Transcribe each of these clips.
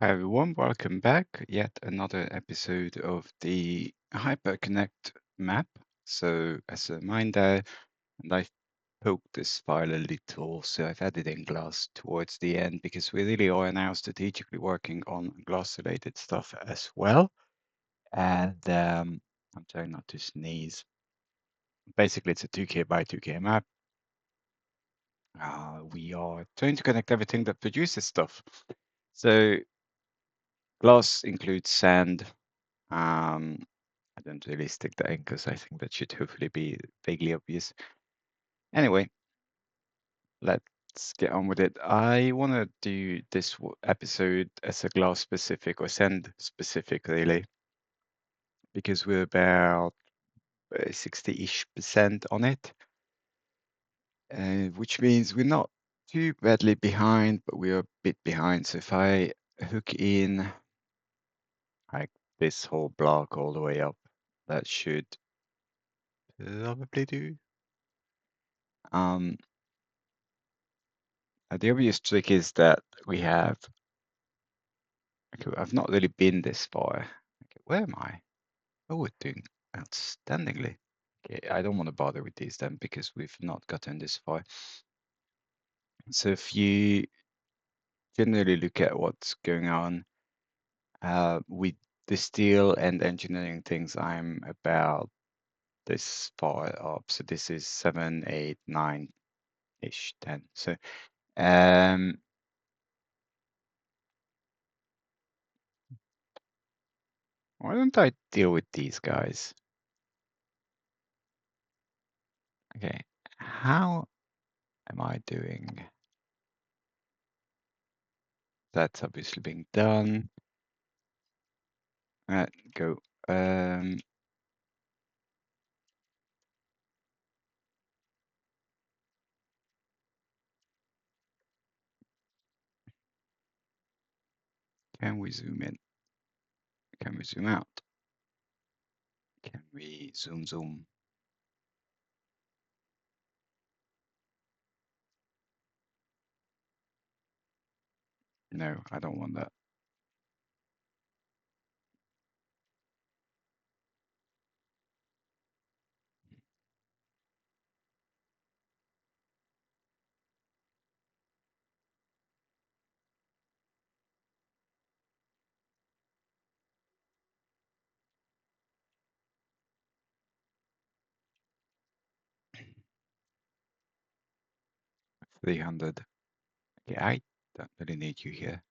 Hi everyone, welcome back. Yet another episode of the HyperConnect map. So as a reminder, and I've poked this file a little, so I've added in glass towards the end because we really are now strategically working on glass-related stuff as well. And I'm trying not to sneeze. Basically, it's a 2K by 2K map. We are trying to connect everything that produces stuff. So glass includes sand. I don't really stick that in because I think that should hopefully be vaguely obvious. Anyway, let's get on with it. I want to do this episode as a glass specific or sand specific, really, because we're about 60-ish% on it, which means we're not too badly behind, but we're a bit behind. So if I hook in like this whole block all the way up, that should probably do. The obvious trick is that we have. Okay, I've not really been this far. Okay, where am I? Oh, we're doing outstandingly. Okay, I don't want to bother with these then because we've not gotten this far. So if you generally look at what's going on with the steel and engineering things, I'm about this far up. So this is 7, 8, 9-ish, 10. So why don't I deal with these guys? Okay, how am I doing? That's obviously being done. Go. Can we zoom in? Can we zoom out? Can we zoom? No, I don't want that. 300. Okay, I don't really need you here.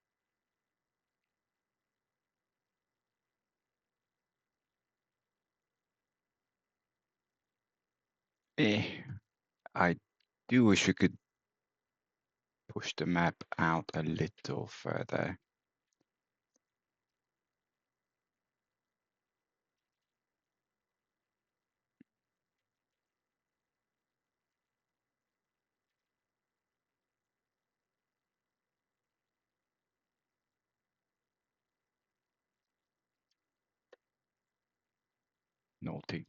I do wish we could push the map out a little further. Naughty.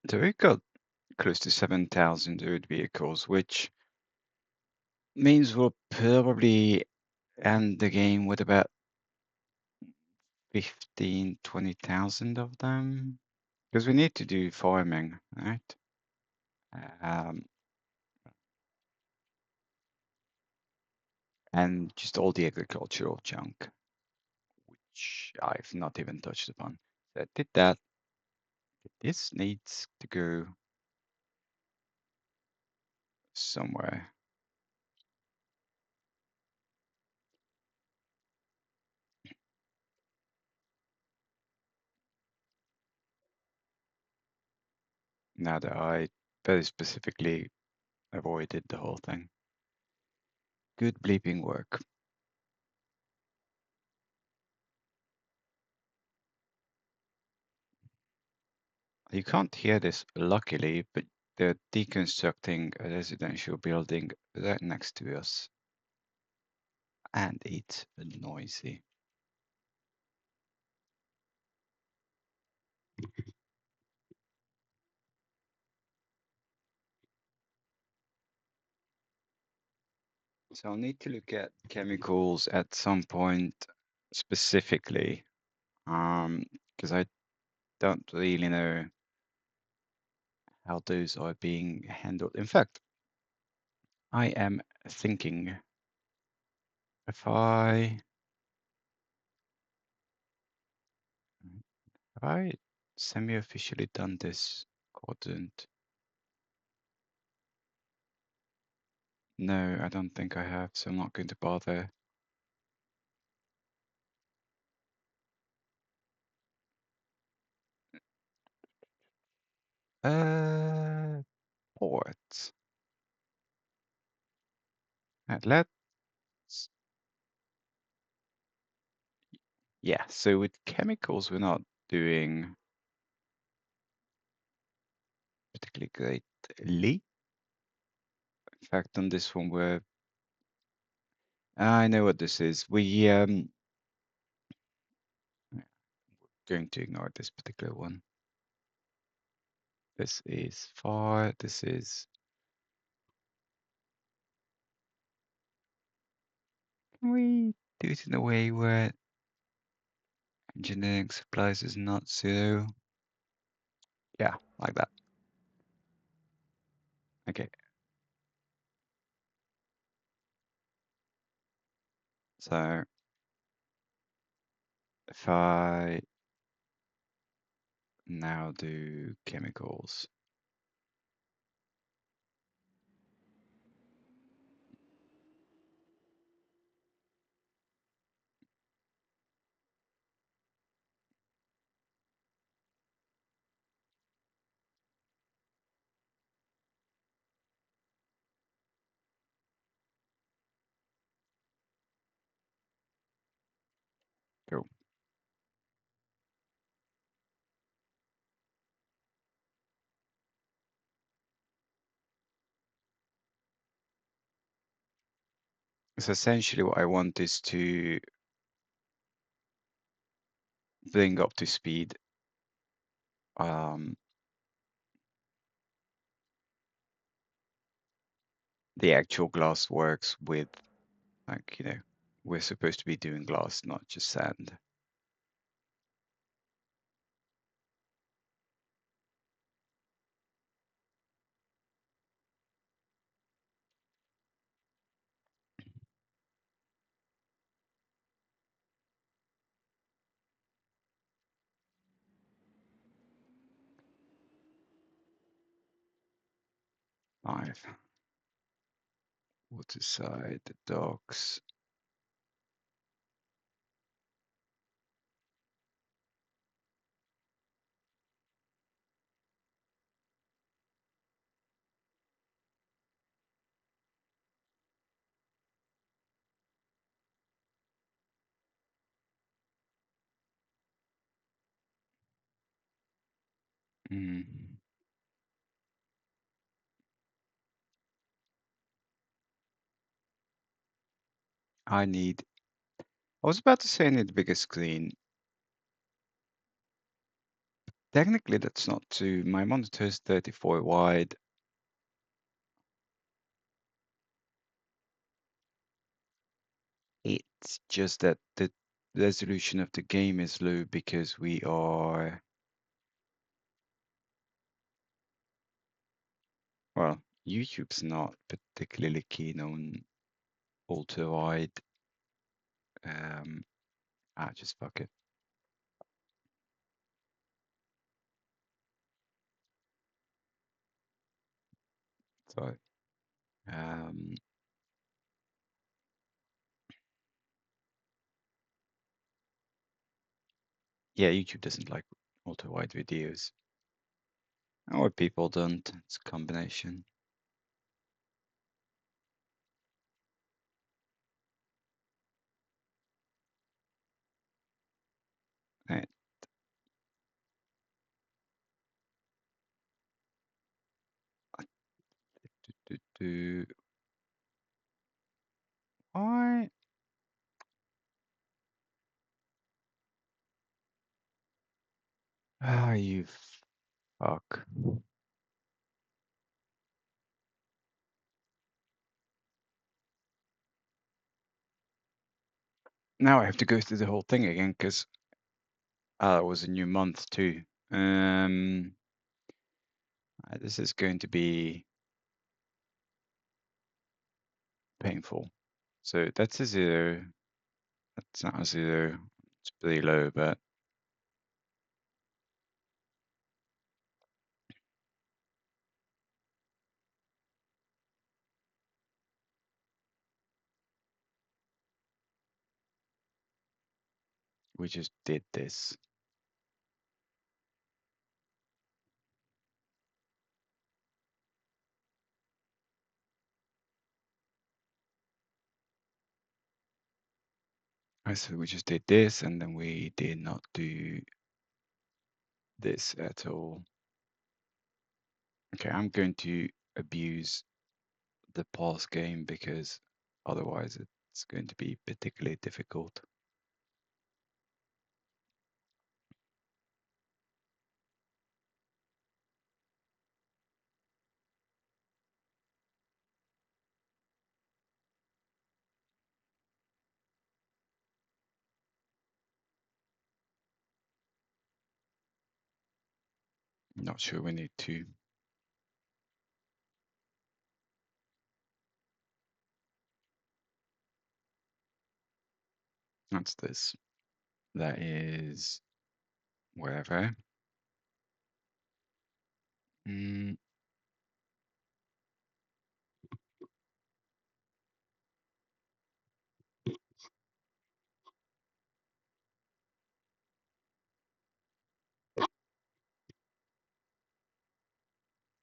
So we've got close to 7,000 road vehicles, which means we'll probably end the game with about 15, 20,000 of them. Because we need to do farming, right? And just all the agricultural junk, which I've not even touched upon. So I did that. This needs to go somewhere. Now that I very specifically avoided the whole thing. Good bleeping work. You can't hear this, luckily, but they're deconstructing a residential building right next to us. And it's noisy. So I'll need to look at chemicals at some point specifically, because I don't really know how those are being handled. In fact, I am thinking if have I semi-officially done this quadrant? No, I don't think I have, so I'm not going to bother. Ports. Let's, yeah, so with chemicals, we're not doing particularly greatly. In fact, on this one, I know what this is. Going to ignore this particular one. This is far, this is. Can we do it in a way where engineering supplies is not zero? Yeah, like that. Okay. So if I now do chemicals, cool. So essentially what I want is to bring up to speed the actual glass works with, like, we're supposed to be doing glass, not just sand. Five. Waterside, the docks. Mm. I was about to say I need a bigger screen. Technically, that's not too. My monitor is 34 wide. It's just that the resolution of the game is low because we are, well, YouTube's not particularly keen on ultra wide. Just fuck it. So, um, yeah, YouTube doesn't like ultra wide videos. Or people don't. It's a combination. Right. Why? Ah, you fuck. Now I have to go through the whole thing again because it was a new month too. This is going to be painful. So that's a 0. That's not a 0. It's pretty low, but we just did this. I said we just did this, and then we did not do this at all. Okay, I'm going to abuse the pause game because otherwise it's going to be particularly difficult. Not sure we need to. That's this. That is wherever.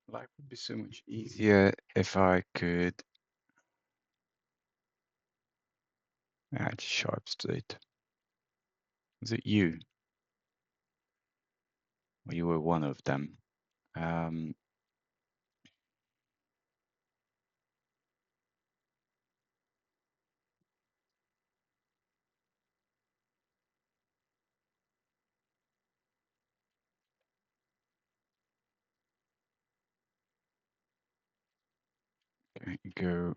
Life would be so much easier if I could add sharp straight. Was it you? Well, you were one of them. Okay, go,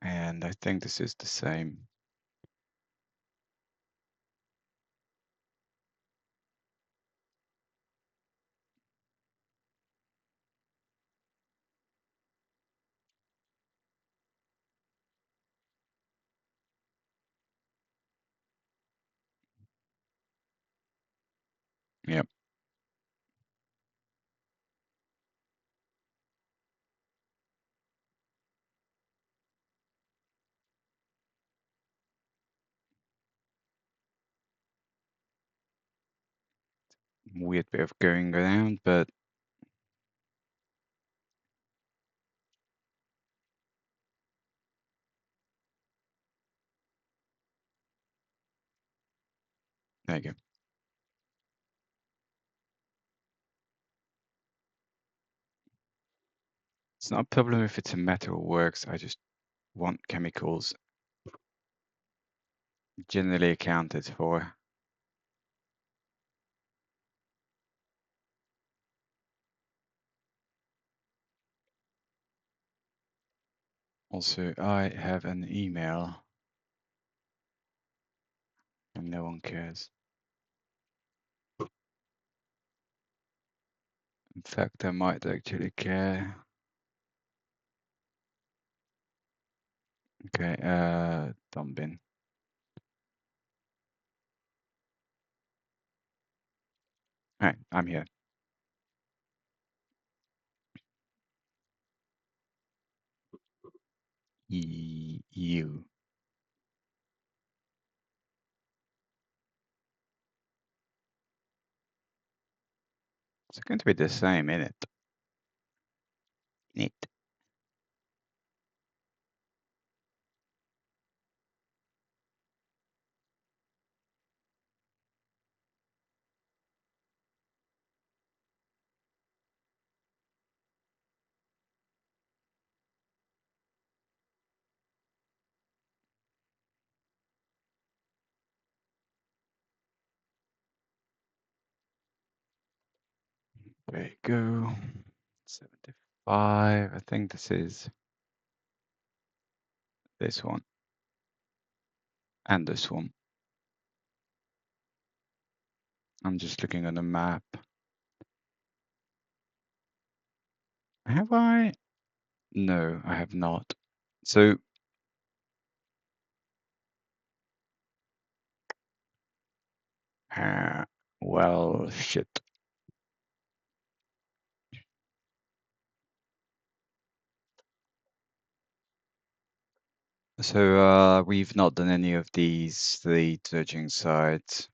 and I think this is the same. Yep. Weird bit of going around, but there you go. It's not a problem if it's a metal works. I just want chemicals generally accounted for. Also, I have an email and no one cares. In fact, I might actually care. Okay, dump bin. All right, I'm here. You. It's going to be the same, isn't it? Neat. There you go. 75. I think this is this one and this one. I'm just looking on the map. Have I? No, I have not. So, well, shit. So, we've not done any of these, the dredging sites.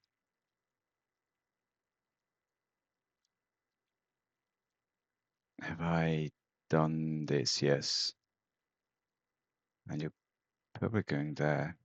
Have I done this? Yes. And you're probably going there.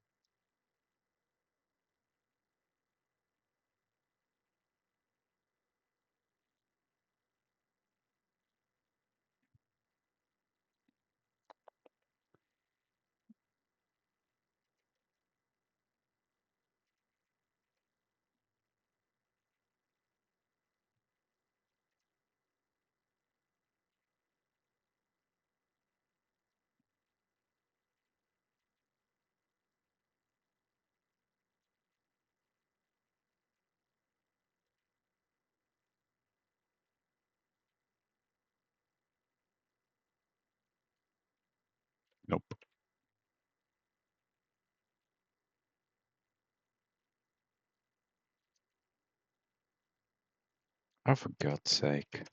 Nope. Oh, for God's sake.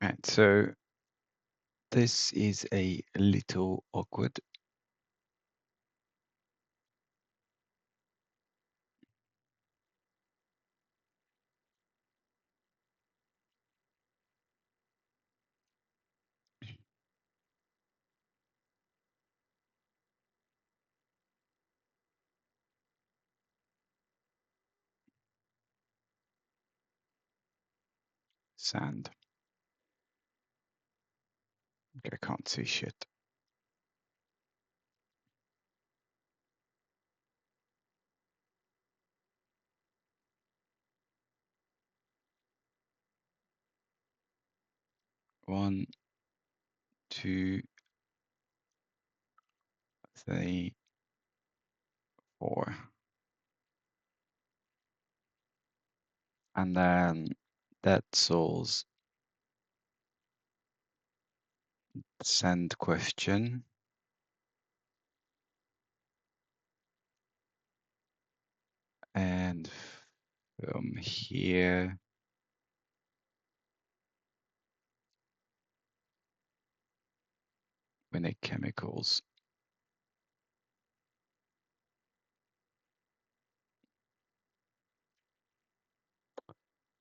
Right, so this is a little awkward. Sand. Okay, I can't see shit. One, two, three, four. And then that solves send question. And from here, we need chemicals.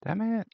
Damn it.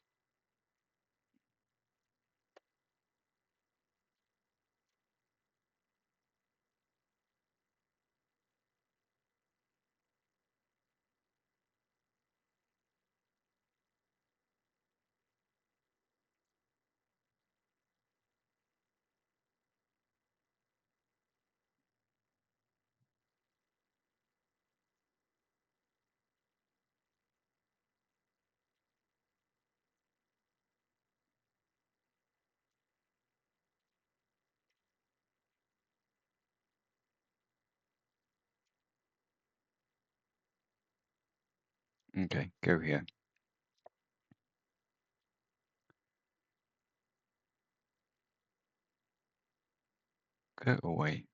Okay, go here. Go away.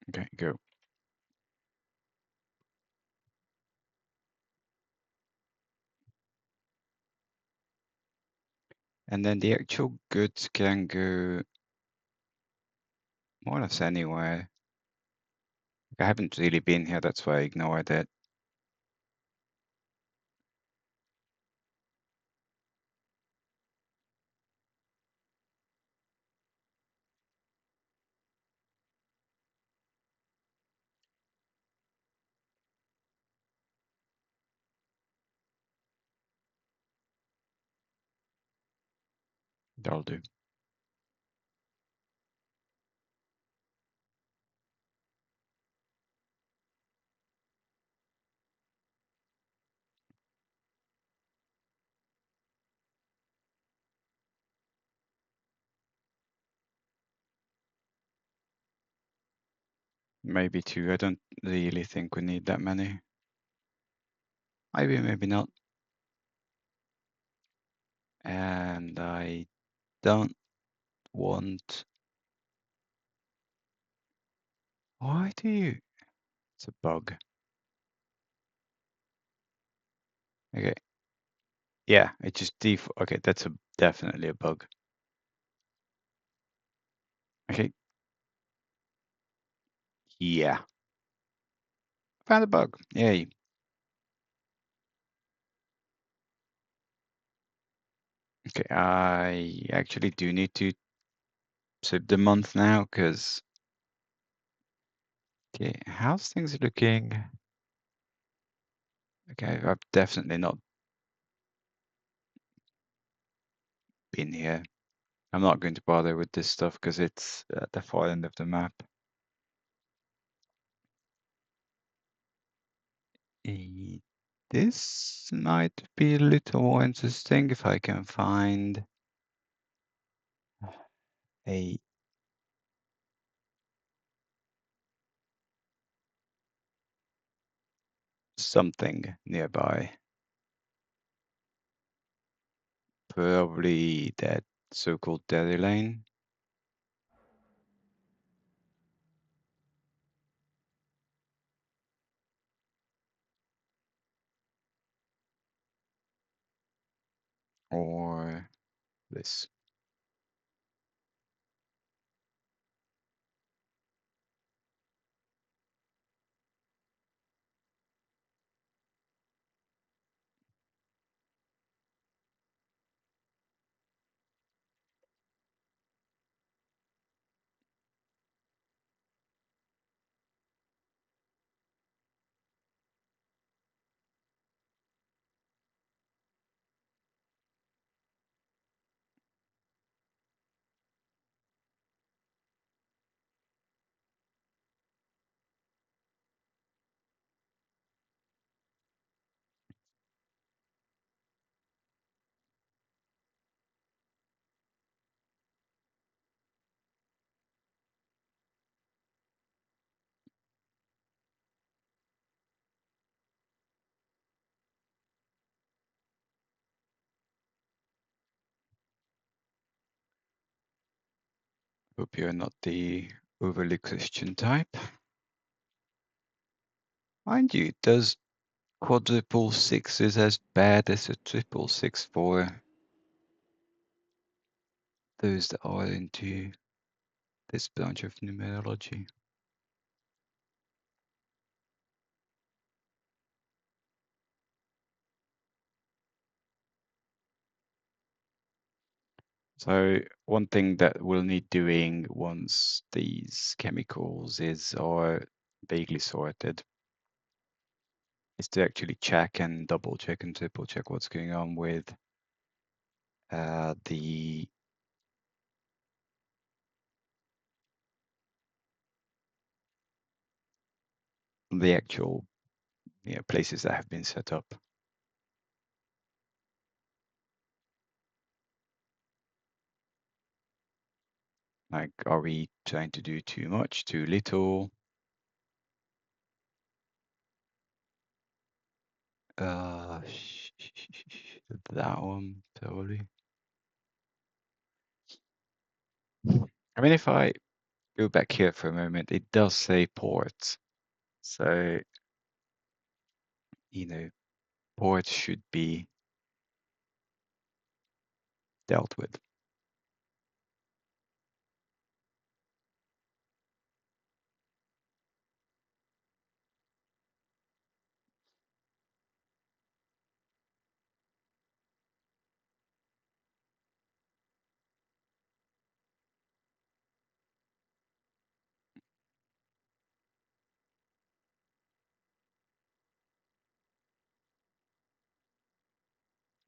Okay, go. And then the actual goods can go more or less anywhere. I haven't really been here, that's why I ignored it. That'll do. Maybe 2. I don't really think we need that many. Maybe, maybe not. And I don't want... Why do you... It's a bug. Okay. Yeah, it just default. Okay, that's definitely a bug. Okay. Yeah. Found a bug. Yay. Okay, I actually do need to save the month now because... Okay, how's things looking? Okay, I've definitely not been here. I'm not going to bother with this stuff because it's at the far end of the map. This might be a little more interesting if I can find a something nearby. Probably that so-called dairy lane. Or this. Hope you're not the overly Christian type. Mind you, does quadruple sixes as bad as a triple six for those that are into this branch of numerology? So one thing that we'll need doing once these chemicals are vaguely sorted is to actually check and double check and triple check what's going on with the actual places that have been set up. Like, are we trying to do too much, too little? That one, totally. I mean, if I go back here for a moment, it does say ports. So, ports should be dealt with.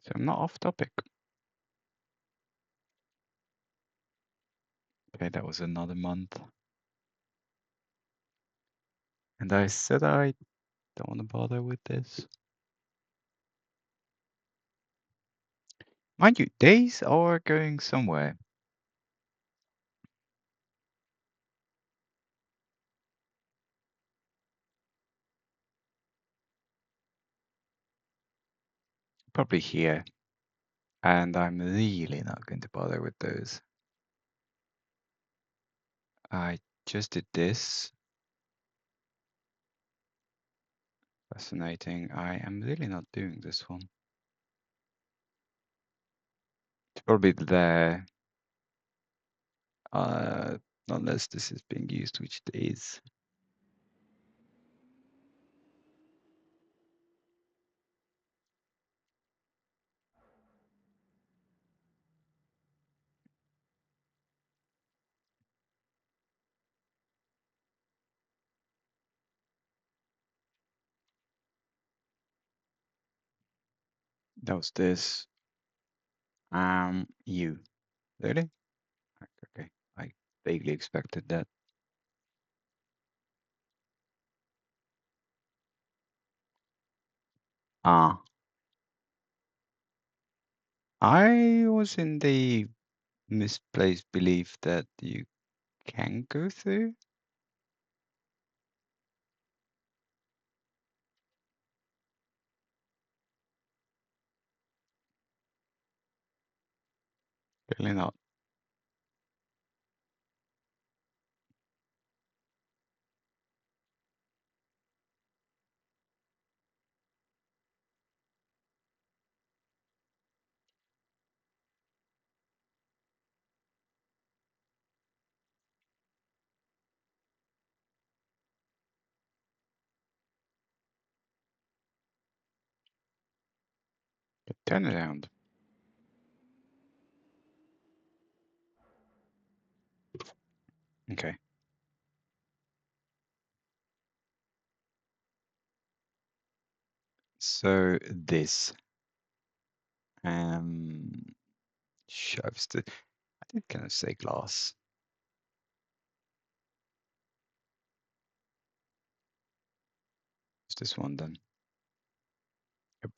So I'm not off topic. Okay, that was another month. And I said I don't want to bother with this. Mind you, days are going somewhere. Probably here. And I'm really not going to bother with those. I just did this. Fascinating. I am really not doing this one. It's probably there. Unless this is being used, which it is. That was this. You. Really? Okay. I vaguely expected that. Ah. I was in the misplaced belief that you can go through. Really not. Turn it around. Okay. So this shows the. I did kind of say glass. It's this one then. Yep.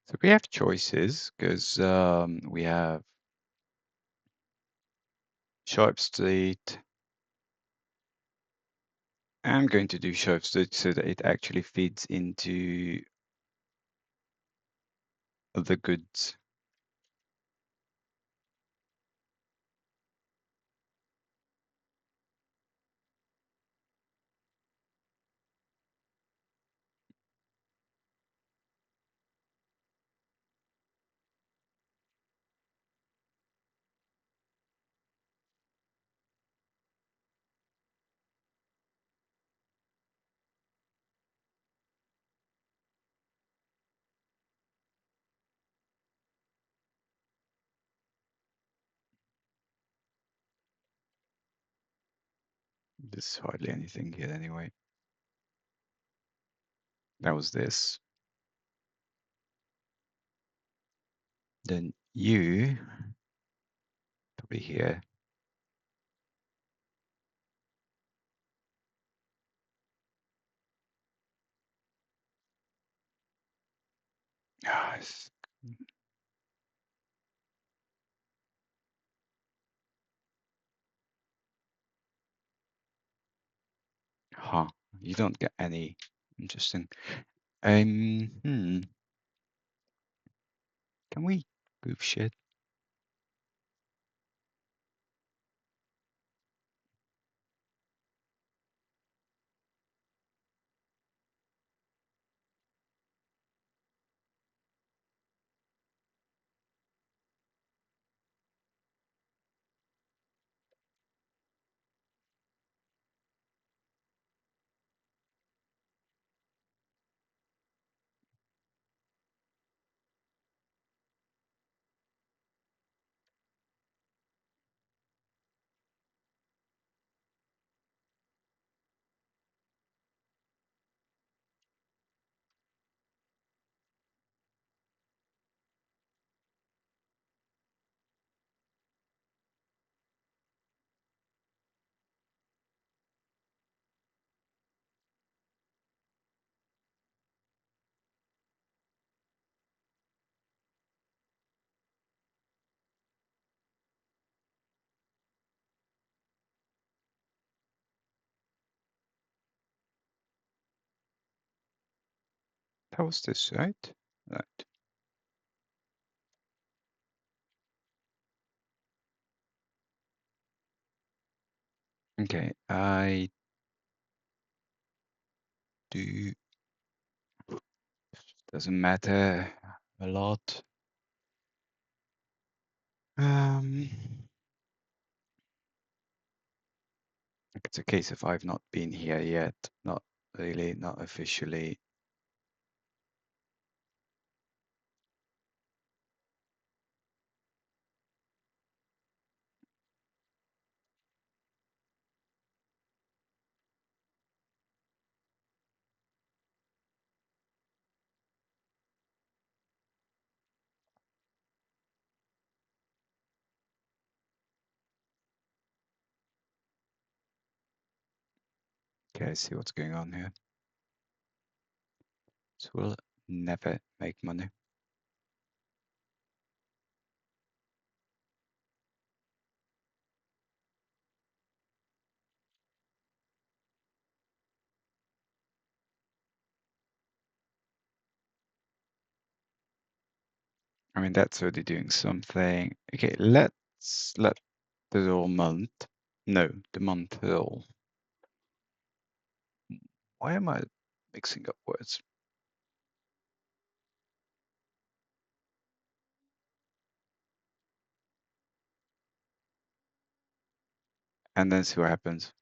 So we have choices because we have sharp state. I'm going to do sharp state so that it actually feeds into the goods. There's hardly anything here anyway. That was this. Then you probably here. Ah, huh. you don't get any. Interesting. Can we group shit? That was this, right? Right. Okay, I do. Doesn't matter a lot. It's a case of I've not been here yet. Not really, not officially. Okay, I see what's going on here. This will never make money. I mean, that's already doing something. Okay, let's let the whole month. No, the month roll. Why am I mixing up words? And then see what happens.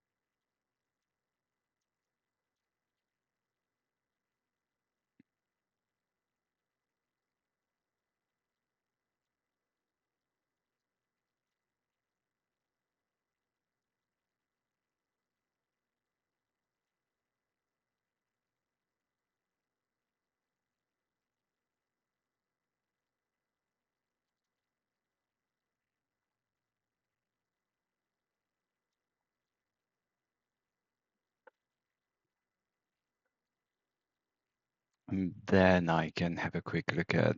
And then I can have a quick look at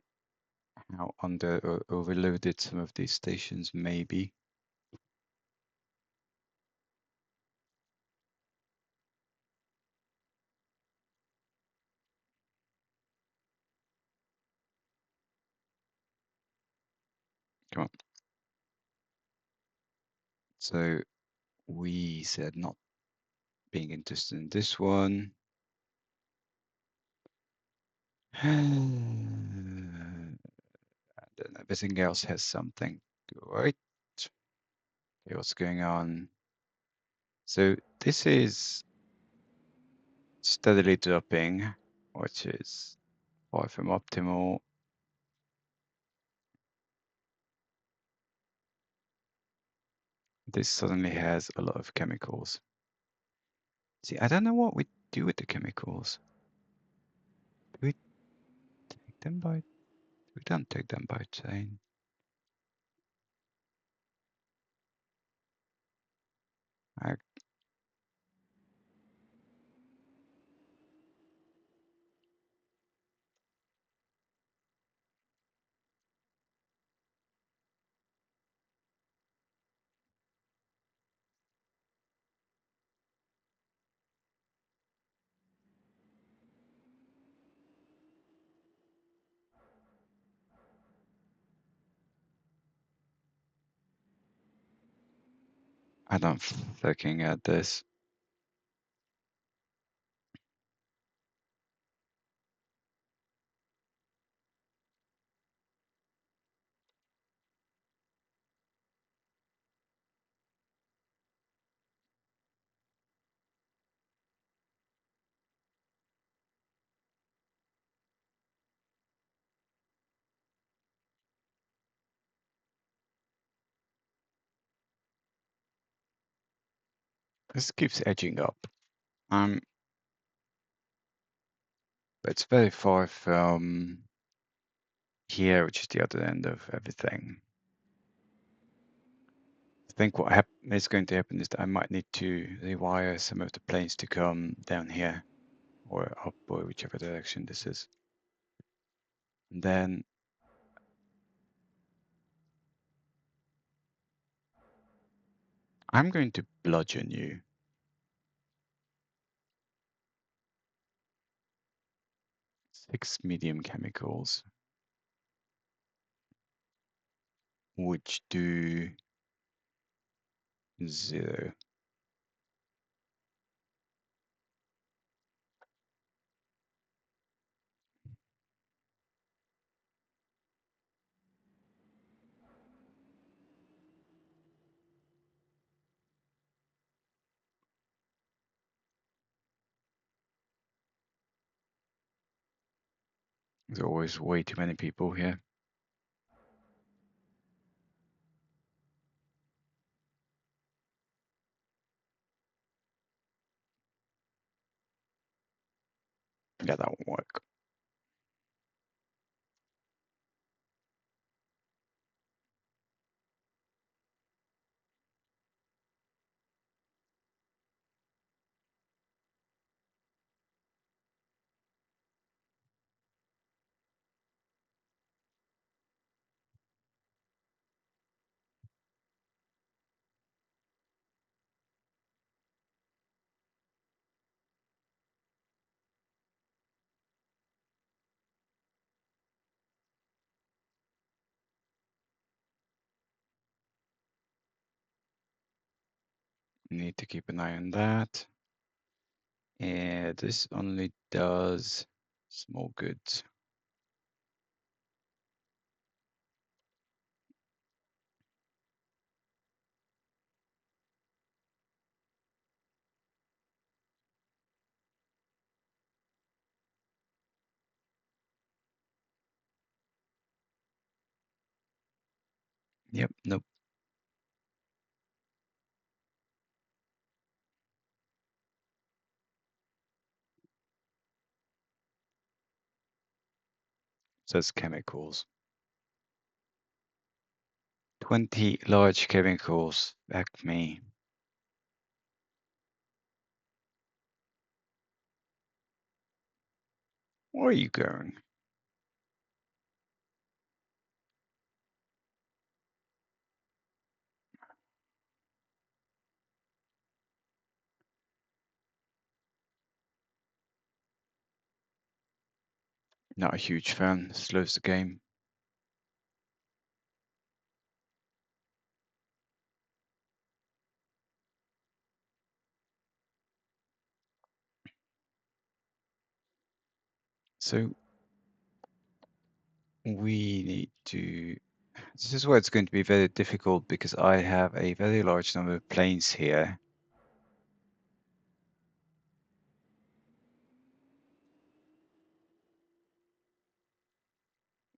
how under or overloaded some of these stations may be. Come on. So we said not being interested in this one. And then everything else has something. Right. Okay, what's going on? So this is steadily dropping, which is far from optimal. This suddenly has a lot of chemicals. See, I don't know what we do with the chemicals. Do we take them by? We don't take them by chain. I, I don't looking at this. This keeps edging up. But it's very far from here, which is the other end of everything. I think what is going to happen is that I might need to rewire some of the planes to come down here or up or whichever direction this is. And then I'm going to bludgeon you. 6 medium chemicals, which do 0. There's always way too many people here. Yeah, that won't work. Need to keep an eye on that. And this only does small goods. Yep, nope. Says chemicals. 20 large chemicals. Back me. Where are you going? Not a huge fan. Slows the game. So we need to. This is where it's going to be very difficult because I have a very large number of planes here.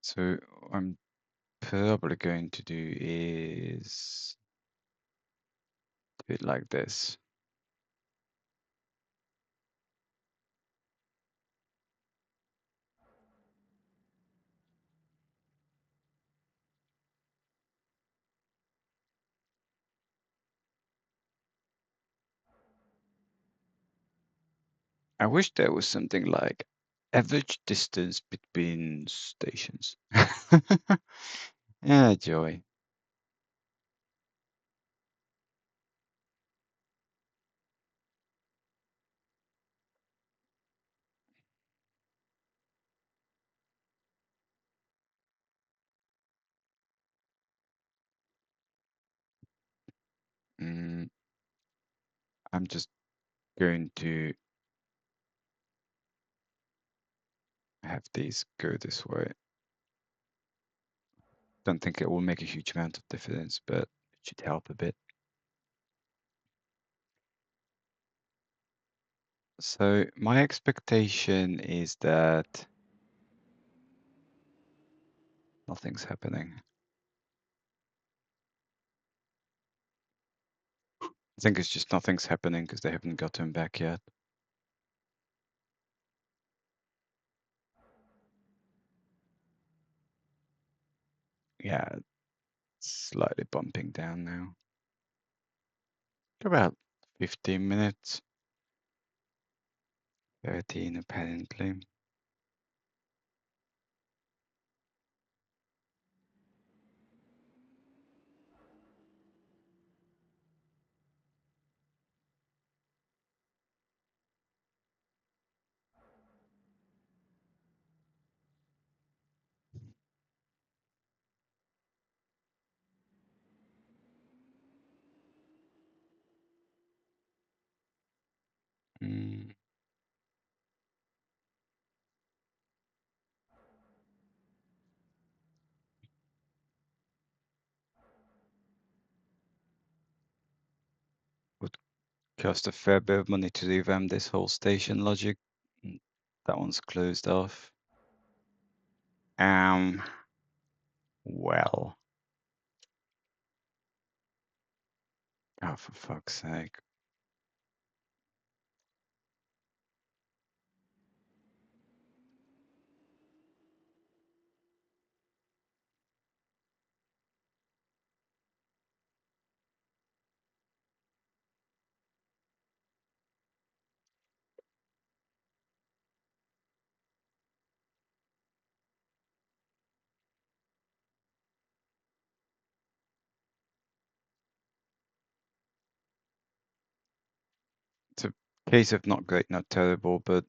So I'm probably going to do is do it like this. I wish there was something like average distance between stations. Yeah, joy. I'm just going to have these go this way. Don't think it will make a huge amount of difference, but it should help a bit. So my expectation is that nothing's happening. I think it's just nothing's happening because they haven't gotten back yet. Yeah, it's slightly bumping down now. About 15 minutes. 13 apparently. Mm. Would cost a fair bit of money to revamp this whole station logic. That one's closed off. Well. Oh, for fuck's sake. It's a case of not great, not terrible, but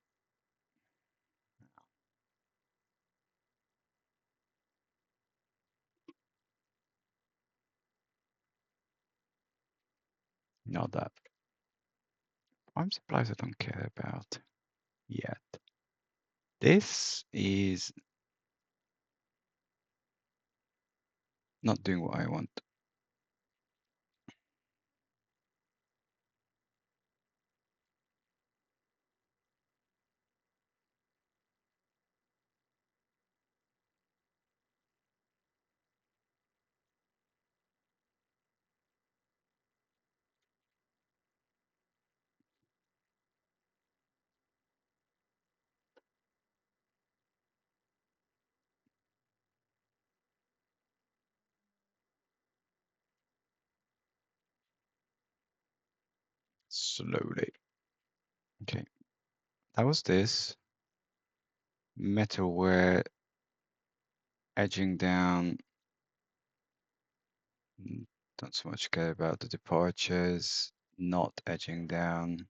not that. I'm surprised I don't care about yet. This is not doing what I want. Slowly. Okay, that was this. Metalware edging down. Don't so much care about the departures. Not edging down.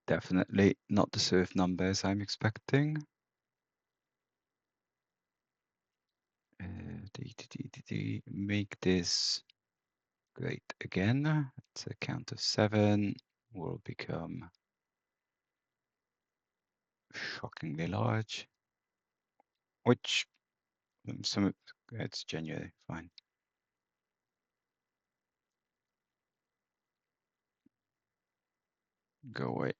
Definitely not the sort of numbers I'm expecting. Make this great again. It's a count of 7. Will become shockingly large, which some it's genuinely fine. Go away.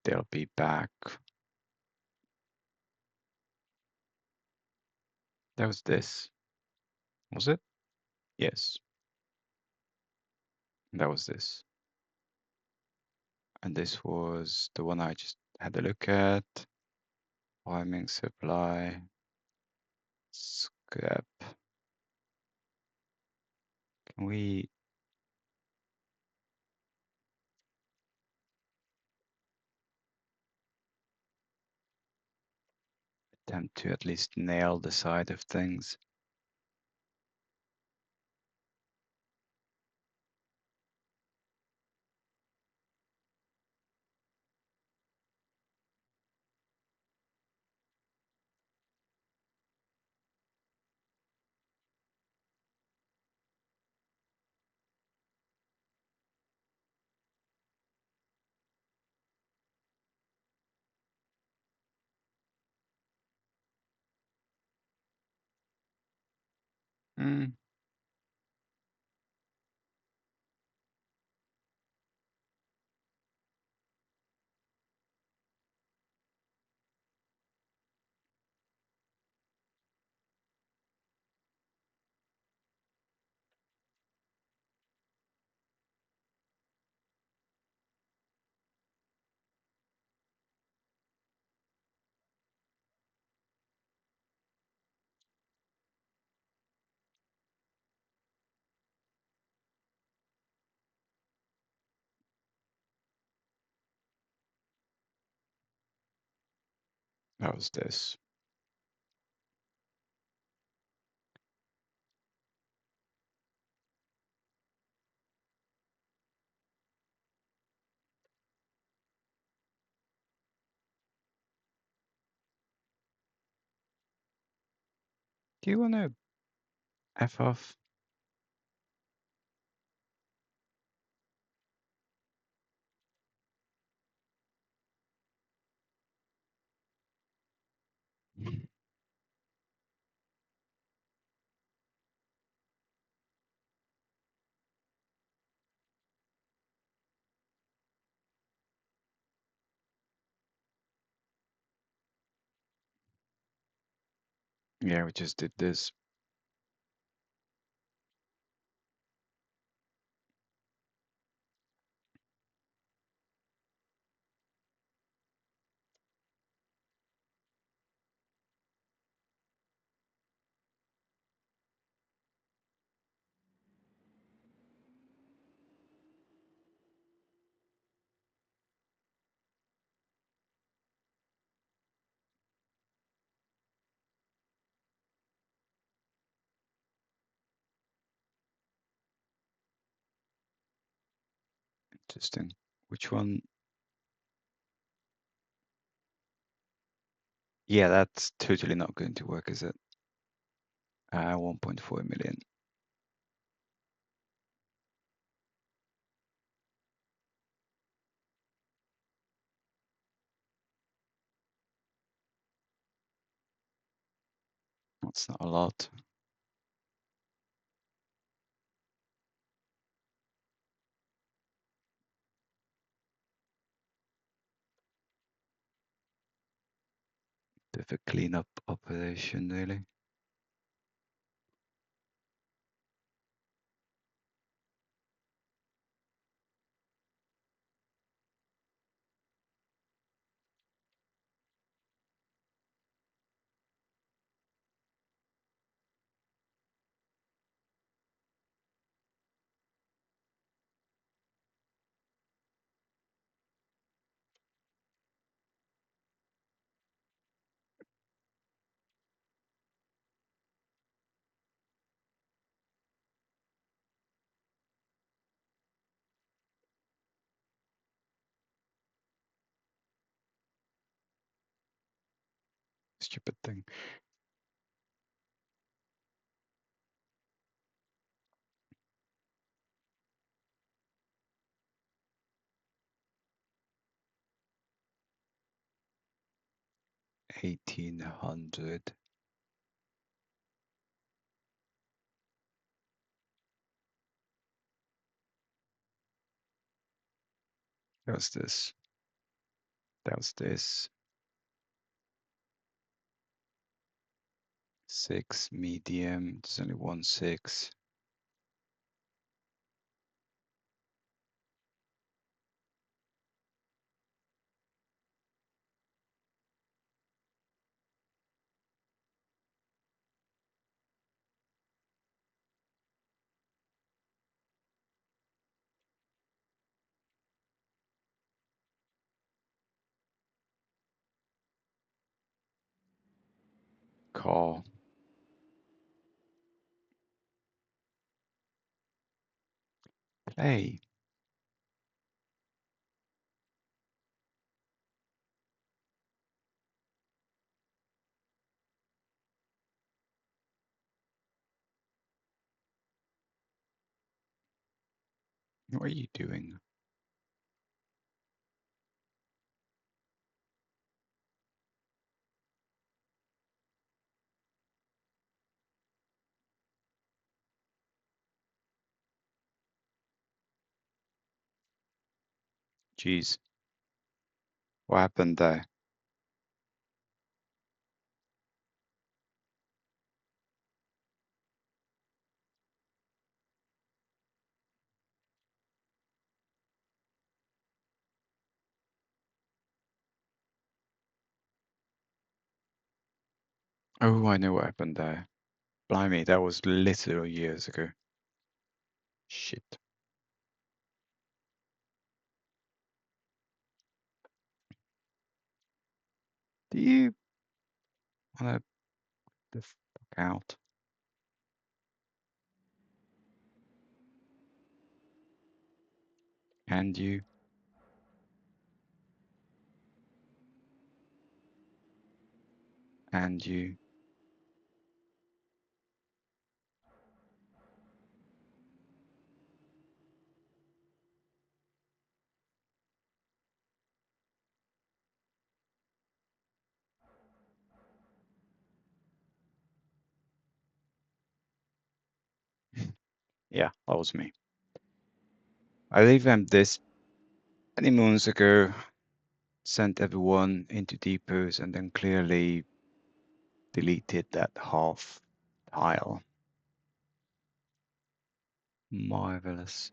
They'll be back. That was this. Was it? Yes. That was this. And this was the one I just had a look at. Timing supply. Scrap. Can we them to at least nail the side of things. Mm, that was this. Do you want to F off? Yeah, we just did this. Interesting. Which one? Yeah, that's totally not going to work, is it? 1.4 million. That's not a lot. Bit of a cleanup operation, really. Stupid thing. $1,800. That was this. That was this. 6 medium. There's only 1 6. car. Play. What are you doing? Jeez. What happened there? Oh, I know what happened there. Blimey, that was literally years ago. Shit. Do you wanna the fuck out? And you? And you? Yeah, that was me. I revamped this many moons ago, sent everyone into depots, and then clearly deleted that half tile. Marvelous.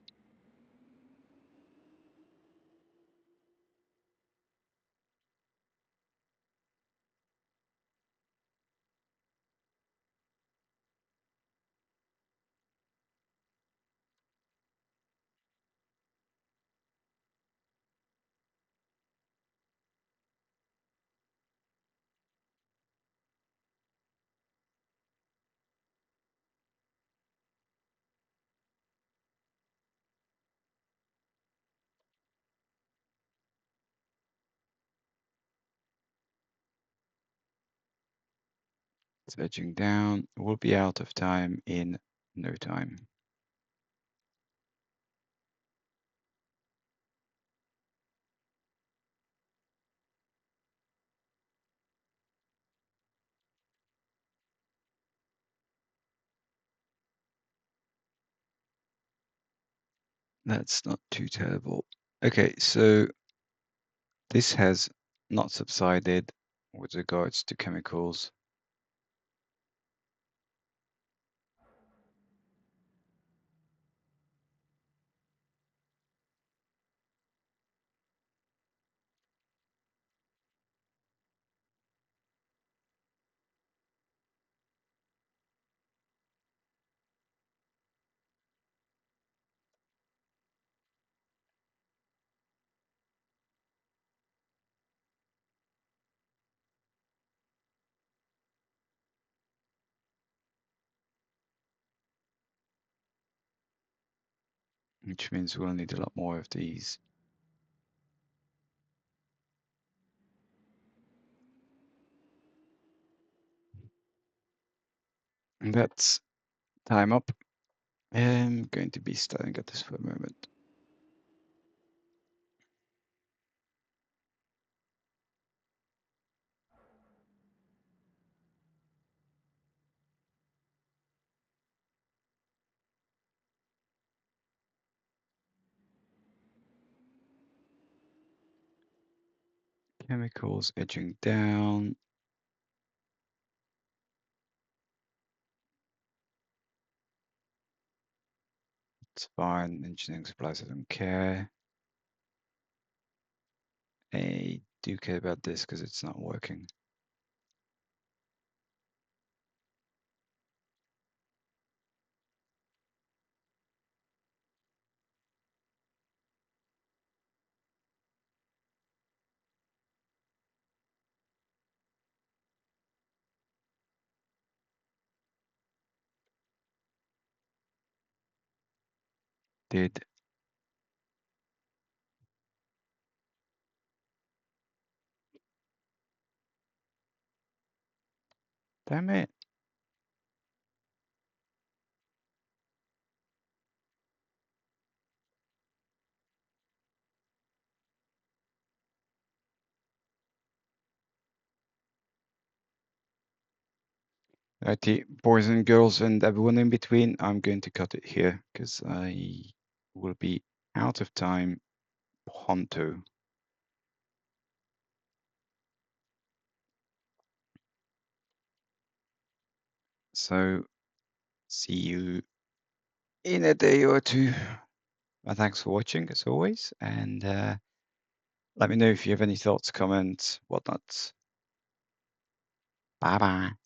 It's edging down. We'll be out of time in no time. That's not too terrible. Okay, so this has not subsided with regards to chemicals. Which means we'll need a lot more of these. And that's time up. I'm going to be staring at this for a moment. Chemicals edging down. It's fine. Engineering supplies, I don't care. I do care about this because it's not working. did. Damn it. Righty, boys and girls and everyone in between, I'm going to cut it here because I will be out of time pronto. So see you in a day or two. Thanks for watching as always, and let me know if you have any thoughts, comments, whatnot. Bye bye.